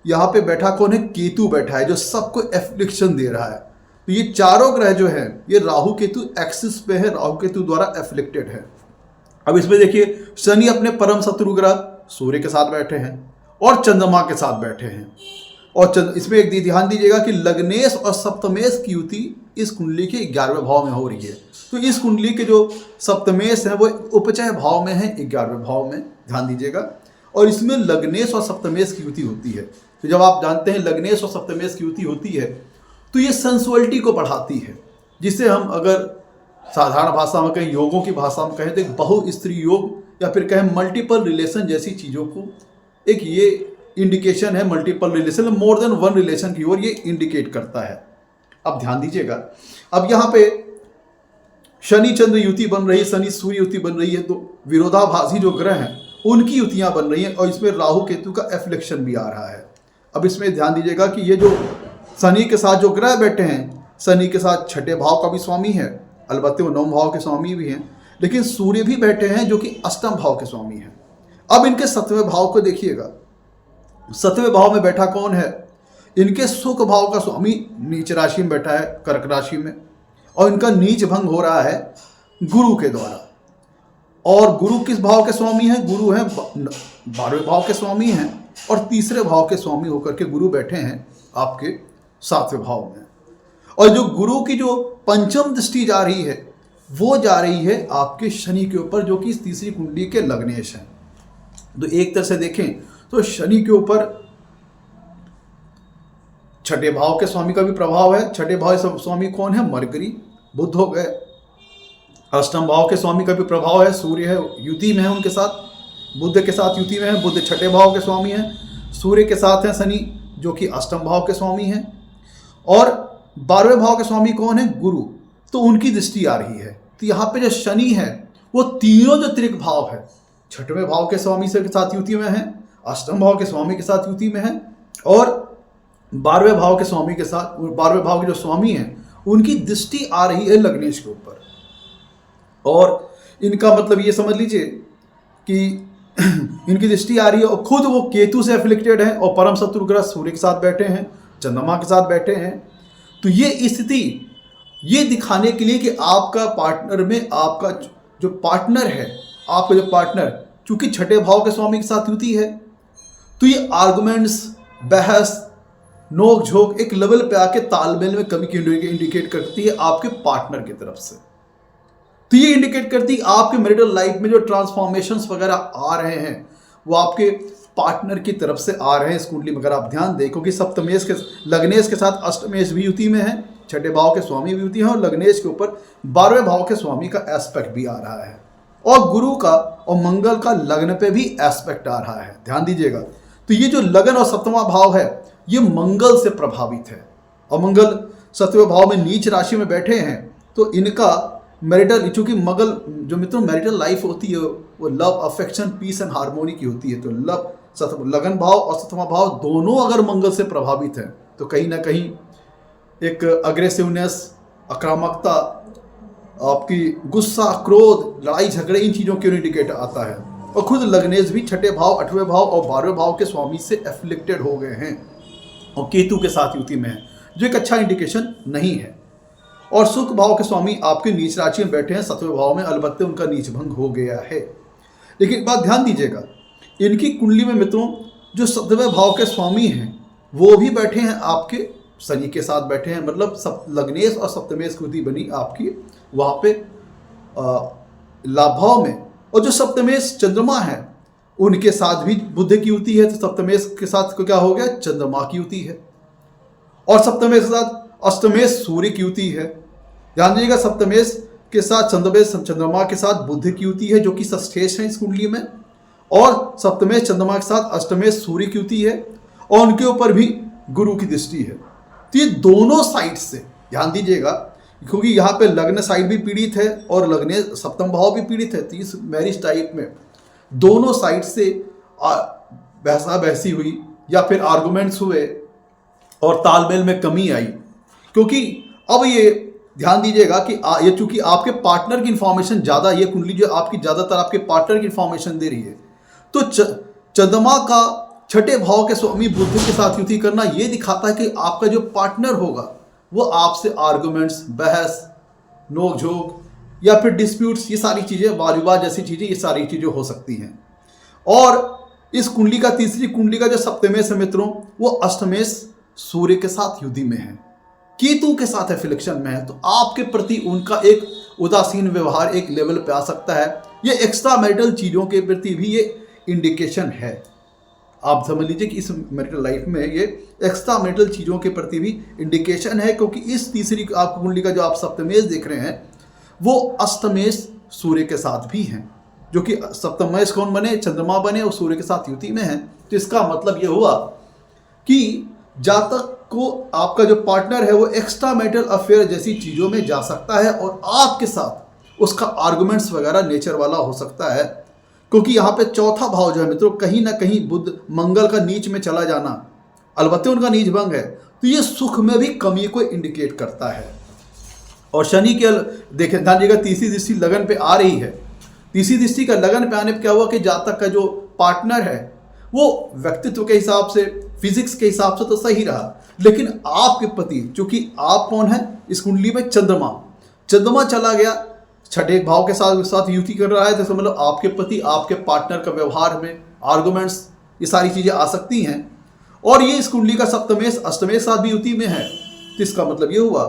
यहाँ पे बैठा कौन है, केतु बैठा है जो सबको एफ्लिक्शन दे रहा है। तो ये चारों ग्रह जो है ये राहु केतु एक्सिस पे है, राहु केतु द्वारा एफ्लिक्टेड है। अब इसमें देखिए शनि अपने परम शत्रु ग्रह सूर्य के साथ बैठे हैं और चंद्रमा के साथ बैठे हैं। और इसमें एक ध्यान दीजिएगा कि लग्नेश और सप्तमेश की युति इस कुंडली के 11वें भाव में हो रही है। तो इस कुंडली के जो सप्तमेश है वो उपचय भाव में है, 11वें भाव में, ध्यान दीजिएगा। और इसमें लग्नेश और सप्तमेश की युति होती है। तो जब आप जानते हैं लग्नेश और सप्तमेश की युति होती है तो ये सेंसुअलिटी को बढ़ाती है, जिसे हम अगर साधारण भाषा में कहें, योगों की भाषा में कहें तो एक बहु स्त्री योग या फिर कहें मल्टीपल रिलेशन जैसी चीज़ों को एक ये इंडिकेशन है। Multiple relation, more than one relation की ओर ये इंडिकेट करता है। अब ध्यान दीजिएगा, अब यहाँ पे शनि चंद्र युति बन रही है, शनि सूर्य युति बन रही है, तो विरोधाभासी जो ग्रह हैं उनकी युतियां बन रही हैं और इसमें राहु केतु का एफ्लिक्शन भी आ रहा है। अब इसमें ध्यान दीजिएगा कि ये जो शनि के साथ जो ग्रह बैठे हैं, शनि के साथ छठे भाव का भी स्वामी है, अलबत्ते वो नवम भाव के स्वामी भी हैं, लेकिन सूर्य भी बैठे हैं जो कि अष्टम भाव के स्वामी हैं। अब इनके 7वें भाव को देखिएगा, 7वें भाव में बैठा कौन है, इनके सुख भाव का स्वामी नीच राशि में बैठा है, कर्क राशि में, और इनका नीच भंग हो रहा है गुरु के द्वारा। और गुरु किस भाव के स्वामी हैं, गुरु हैं 12वें भाव के स्वामी हैं, और तीसरे भाव के स्वामी होकर के गुरु बैठे हैं आपके 7वें भाव में। और जो गुरु की जो पंचम दृष्टि जा रही है वो जा रही है आपके शनि के ऊपर, जो कि इस तीसरी कुंडली के लग्नेश हैं। तो एक तरह से देखें तो शनि के ऊपर छठे भाव के स्वामी का भी प्रभाव है। छठे भाव के स्वामी कौन है? मरकरी, बुध हो गए। अष्टम भाव के स्वामी का भी प्रभाव है, सूर्य है, युति में है उनके साथ, बुध के साथ युति में है। बुध छठे भाव के स्वामी हैं, सूर्य के साथ हैं शनि जो कि अष्टम भाव के स्वामी हैं। और 12वें भाव के स्वामी कौन है? गुरु, तो उनकी दृष्टि आ रही है। तो यहाँ पे जो शनि है वो तीनों जो त्रिक भाव है, छठवें भाव के स्वामी से के साथ युति में है, अष्टम भाव के स्वामी के साथ युति में है, और 12वें भाव के स्वामी के साथ, 12वें भाव के जो स्वामी हैं उनकी दृष्टि आ रही है लग्नेश के ऊपर। और इनका मतलब ये समझ लीजिए कि इनकी दृष्टि आ रही है और खुद वो केतु से एफिलिक्टेड है और परम शत्रु ग्रह सूर्य के साथ बैठे हैं, चंद्रमा के साथ बैठे हैं। तो ये स्थिति ये दिखाने के लिए कि आपका पार्टनर में, आपका जो पार्टनर है, आपका जो पार्टनर चूंकि छठे भाव के स्वामी के साथ युति है, तो ये आर्गुमेंट्स, बहस, नोक झोंक एक लेवल पे आके तालमेल में कमी की इंडिकेट करती है आपके पार्टनर की तरफ से। तो ये इंडिकेट करती है आपके मैरिटल लाइफ में जो ट्रांसफॉर्मेशंस वगैरह आ रहे हैं वो आपके पार्टनर की तरफ से आ रहे हैं इस कुंडली में। अगर आप ध्यान दें, क्योंकि सप्तमेश के लग्नेश के साथ अष्टमेश भी युति में है, छठे भाव के स्वामी भी युति है, और लग्नेश के ऊपर 12वें भाव के स्वामी का एस्पेक्ट भी आ रहा है, और गुरु का और मंगल का लग्न पे भी एस्पेक्ट आ रहा है। ध्यान दीजिएगा, तो ये जो लगन और सप्तमा भाव है ये मंगल से प्रभावित है, और मंगल 7वें भाव में नीच राशि में बैठे हैं। तो इनका मैरिटल, चूंकि मंगल जो मित्रों मैरिटल लाइफ होती है वो love, affection, peace and harmony की होती है। तो लगन भाव और सप्तमा भाव दोनों अगर मंगल से प्रभावित है तो कहीं ना कहीं एक अग्रेसिवनेस, आक्रामकता, आपकी गुस्सा, क्रोध, लड़ाई झगड़े, इन चीज़ों के इंडिकेट आता है। और खुद लग्नेश भी छठे भाव, 8वें भाव और 12वें भाव के स्वामी से एफिलिक्टेड हो गए हैं और केतु के साथ युति में है, जो एक अच्छा इंडिकेशन नहीं है। और शुक्र भाव के स्वामी आपके नीच राशि में बैठे हैं 7वें भाव में, अलबत्ते उनका नीच भंग हो गया है। लेकिन बात ध्यान दीजिएगा, इनकी कुंडली में मित्रों जो 7वें भाव के स्वामी हैं वो भी बैठे हैं आपके शनि के साथ बैठे हैं, मतलब लग्नेश और सप्तमेश की युति बनी आपकी वहाँ पे लाभ भाव में। और जो सप्तमेश चंद्रमा है उनके साथ भी बुध की युति है, तो सप्तमेश के साथ क्या हो गया? चंद्रमा की युति है। और सप्तमेश के साथ अष्टमेश सूर्य की युति है। ध्यान दीजिएगा, सप्तमेश के साथ चंद्रमा के साथ बुध की युति है जो कि षष्ठेश है इस कुंडली में, और सप्तमेश चंद्रमा के साथ अष्टमेश सूर्य की युति है, और उनके ऊपर भी गुरु की दृष्टि है। तो ये दोनों साइड से ध्यान दीजिएगा, क्योंकि यहाँ पे लग्न साइड भी पीड़ित है और लग्न सप्तम भाव भी पीड़ित है। तो इस मैरिज टाइप में दोनों साइड से बहसा बहसी हुई या फिर आर्गुमेंट्स हुए और तालमेल में कमी आई, क्योंकि अब ये ध्यान दीजिएगा कि ये चूंकि आपके पार्टनर की इंफॉर्मेशन ज़्यादा, ये कुंडली जो आपकी ज़्यादातर आपके पार्टनर की इंफॉर्मेशन दे रही है, तो चंद्रमा का छठे भाव के स्वामी बुध के साथ युति करना ये दिखाता है कि आपका जो पार्टनर होगा वो आपसे आर्गुमेंट्स, बहस, नोक-झोंक या फिर डिस्प्यूट्स, ये सारी चीज़ें, वाद विवाद जैसी चीज़ें, ये सारी चीज़ें हो सकती हैं। और इस कुंडली का, तीसरी कुंडली का जो सप्तमेश है मित्रों, वो अष्टमेश सूर्य के साथ युति में है, केतु के साथ एफिलिक्शन में है। तो आपके प्रति उनका एक उदासीन व्यवहार एक लेवल पे आ सकता है। ये एक्स्ट्रा मैरिटल चीज़ों के प्रति भी ये इंडिकेशन है। आप समझ लीजिए कि इस मैरिटल लाइफ में ये एक्स्ट्रा मैरिटल चीज़ों के प्रति भी इंडिकेशन है, क्योंकि इस तीसरी आप कुंडली का जो आप सप्तमेश देख रहे हैं वो अष्टमेश सूर्य के साथ भी हैं, जो कि सप्तमेश कौन बने? चंद्रमा बने और सूर्य के साथ युति में है। तो इसका मतलब ये हुआ कि जातक को आपका जो पार्टनर है वो एक्स्ट्रा मैरिटल अफेयर जैसी चीज़ों में जा सकता है और आपके साथ उसका आर्गुमेंट्स वगैरह नेचर वाला हो सकता है, क्योंकि यहाँ पे चौथा भाव जो है मित्रों, कहीं ना कहीं बुध, मंगल का नीच में चला जाना, अलबत्ते उनका नीच भंग है, तो ये सुख में भी कमी को इंडिकेट करता है। और शनि के देखें, ध्यान दीजिएगा, तीसरी दृष्टि लगन पे आ रही है। तीसरी दृष्टि का लगन पे आने पर क्या हुआ कि जातक का जो पार्टनर है वो व्यक्तित्व के हिसाब से, फिजिक्स के हिसाब से तो सही रहा, लेकिन आपके पति, चूंकि आप कौन है इस कुंडली में? चंद्रमा चला गया, छठे भाव के साथ युति कर रहा है, तो मतलब आपके पति, आपके पार्टनर का व्यवहार में आर्गुमेंट्स, ये सारी चीजें आ सकती हैं। और ये इस कुंडली का सप्तमेश अष्टमेश साथ भी युति में है, तो इसका मतलब ये हुआ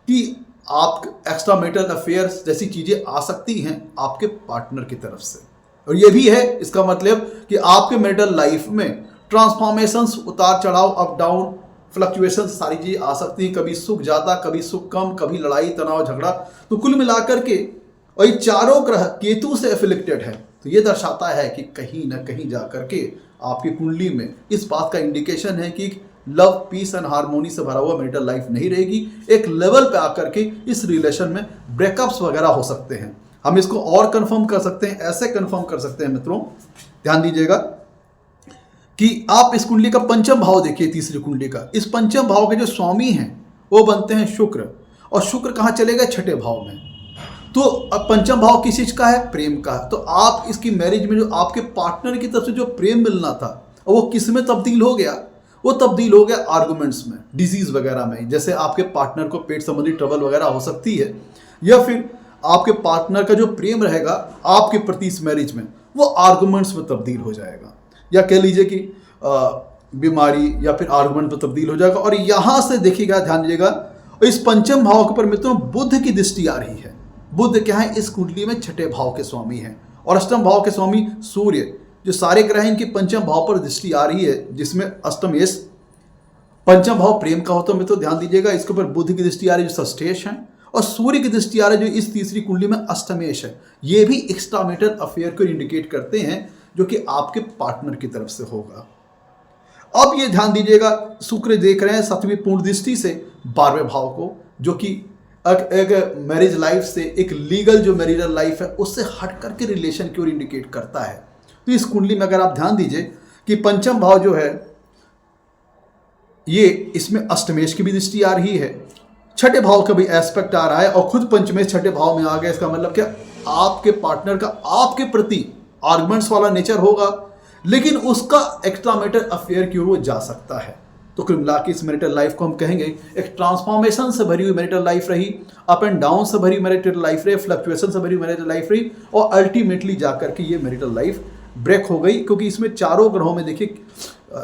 कि आप एक्स्ट्रा मैरिटल अफेयर्स जैसी चीजें आ सकती हैं आपके पार्टनर की तरफ से। और ये भी है इसका मतलब कि आपके मैरिटल लाइफ में ट्रांसफॉर्मेशंस, उतार चढ़ाव, अप डाउन, फ्लक्चुएशन, सारी चीजें आ सकती हैं। कभी सुख ज्यादा, कभी सुख कम, कभी लड़ाई तनाव झगड़ा। तो कुल मिलाकर के और ये चारों ग्रह केतु से एफिलिक्टेड है, तो ये दर्शाता है कि कहीं ना कहीं जाकर के आपकी कुंडली में इस बात का इंडिकेशन है कि लव, पीस एंड हार्मोनी से भरा हुआ मैरिटल लाइफ नहीं रहेगी। एक लेवल पे आकर के इस रिलेशन में ब्रेकअप्स वगैरह हो सकते हैं। हम इसको और कंफर्म कर सकते हैं, ऐसे कंफर्म कर सकते हैं मित्रों, ध्यान दीजिएगा कि आप इस कुंडली का पंचम भाव देखिए, तीसरी कुंडली का। इस पंचम भाव के जो स्वामी हैं वो बनते हैं शुक्र, और शुक्र कहाँ चलेगा? छठे भाव में। तो अब पंचम भाव किस चीज का है? प्रेम का। तो आप इसकी मैरिज में जो आपके पार्टनर की तरफ से जो प्रेम मिलना था वो किस में तब्दील हो गया? वो तब्दील हो गया आर्गुमेंट्स में, डिजीज वगैरह में। जैसे आपके पार्टनर को पेट संबंधी ट्रबल वगैरह हो सकती है, या फिर आपके पार्टनर का जो प्रेम रहेगा आपके प्रति इस मैरिज में वो आर्गुमेंट्स में तब्दील हो जाएगा, या कह लीजिए कि बीमारी या फिर आर्गुमेंट में तब्दील हो जाएगा। और यहां से देखिएगा, ध्यान दीजिएगा, इस पंचम भाव के ऊपर मित्रों बुध की दृष्टि आ रही है। बुध क्या है? इस कुंडली में छठे भाव के स्वामी हैं, और अष्टम भाव के स्वामी सूर्य। जो सारे ग्रह इनकी पंचम भाव पर दृष्टि आ रही है, जिसमें अष्टमेश पंचम भाव प्रेम का होता है मित्रों, ध्यान दीजिएगा। इसके ऊपर बुध की दृष्टि आ रही है जो षष्ठेश है, और सूर्य की दृष्टि आ रही है जो इस तीसरी कुंडली में अष्टमेश है। ये भी एक्स्ट्रा मैरिटल अफेयर को इंडिकेट करते हैं जो कि आपके पार्टनर की तरफ से होगा। अब ये ध्यान दीजिएगा, शुक्र देख रहे हैं सातवीं पूर्ण दृष्टि से 12वें भाव को, जो कि एक मैरिज लाइफ से, एक लीगल जो मैरिजल लाइफ है उससे हट करके रिलेशन की ओर इंडिकेट करता है। तो इस कुंडली में अगर आप ध्यान दीजिए कि पंचम भाव जो है ये, इसमें अष्टमेश की भी दृष्टि आ रही है, छठे भाव का भी एस्पेक्ट आ रहा है, और खुद पंचमेश छठे भाव में आ गया। इसका मतलब क्या? आपके पार्टनर का आपके प्रति आर्गुमेंट्स वाला नेचर होगा, लेकिन उसका एक्स्ट्रा मैरिटल अफेयर की ओर वो जा सकता है। तो कुल मिला के इस मैरिटल लाइफ को हम कहेंगे एक ट्रांसफॉर्मेशन से भरी हुई मैरिटल लाइफ रही, अप एंड डाउन से भरी मैरिटल लाइफ रही, फ्लक्चुएशन से भरी मैरिटल लाइफ रही, और अल्टीमेटली जाकर के ये मैरिटल लाइफ ब्रेक हो गई। क्योंकि इसमें चारों ग्रहों में देखिए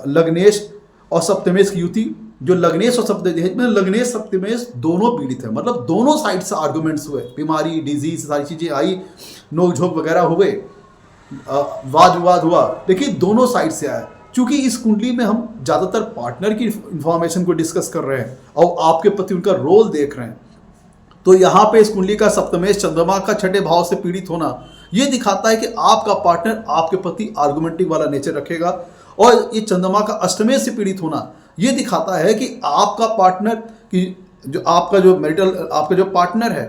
लग्नेश और सप्तमेश की युति, जो लग्नेश और सप्तमेश में, लग्नेश सप्तमेश दोनों पीड़ित है, मतलब दोनों साइड से आर्गुमेंट्स हुए, बीमारी, डिजीज, सारी चीजें आई, नोक-झोंक वगैरह हुए, वाद विवाद हुआ, लेकिन दोनों साइड से आया। चूंकि इस कुंडली में हम ज्यादातर पार्टनर की इंफॉर्मेशन को डिस्कस कर रहे हैं और आपके प्रति उनका रोल देख रहे हैं, तो यहाँ पे इस कुंडली का सप्तमेश चंद्रमा का छठे भाव से पीड़ित होना ये दिखाता है कि आपका पार्टनर आपके प्रति आर्गुमेंटिव वाला नेचर रखेगा, और ये चंद्रमा का अष्टमेश से पीड़ित होना ये दिखाता है कि आपका पार्टनर की जो आपका जो पार्टनर है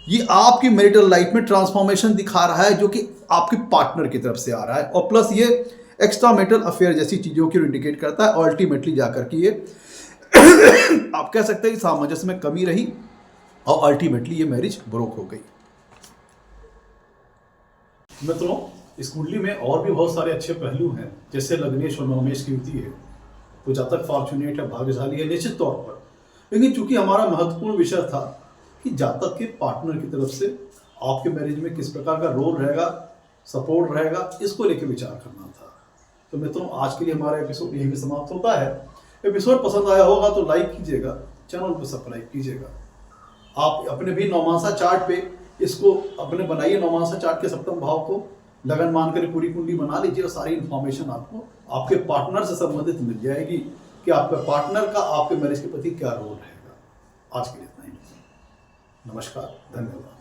ये आपकी मैरिटल लाइफ में ट्रांसफॉर्मेशन दिखा रहा है, जो कि आपके पार्टनर की तरफ से आ रहा है, और प्लस ये एक्स्ट्रा मैरिटल अफेयर जैसी चीजों की इंडिकेट करता है। अल्टीमेटली जाकर के ये आप कह सकते हैं कि सामंजस्य में कमी रही और अल्टीमेटली ये मैरिज ब्रोक हो गई। मित्रों, इस कुंडली में और भी बहुत सारे अच्छे पहलू हैं, जैसे लग्नेश और नवमेश की युति है, तो जातक फॉर्चुनेट है, भाग्यशाली है निश्चित तौर पर। लेकिन चूंकि हमारा महत्वपूर्ण विषय था कि जातक के पार्टनर की तरफ से आपके मैरिज में किस प्रकार का रोल रहेगा, सपोर्ट रहेगा, इसको लेकर विचार करना था। तो मित्रों, आज के लिए हमारा एपिसोड यहीं पे समाप्त होता है। एपिसोड पसंद आया होगा तो लाइक कीजिएगा, चैनल को सब्सक्राइब कीजिएगा। आप अपने भी नौमांसा चार्ट पे इसको अपने बनाइए, नौमांसा चार्ट के सप्तम भाव को लगन मानकर पूरी कुंडली बना लीजिए, और सारी इन्फॉर्मेशन आपको आपके पार्टनर से संबंधित मिल जाएगी कि आपके पार्टनर का आपके मैरिज के प्रति क्या रोल रहेगा। आज के लिए इतना ही। नमस्कार, धन्यवाद।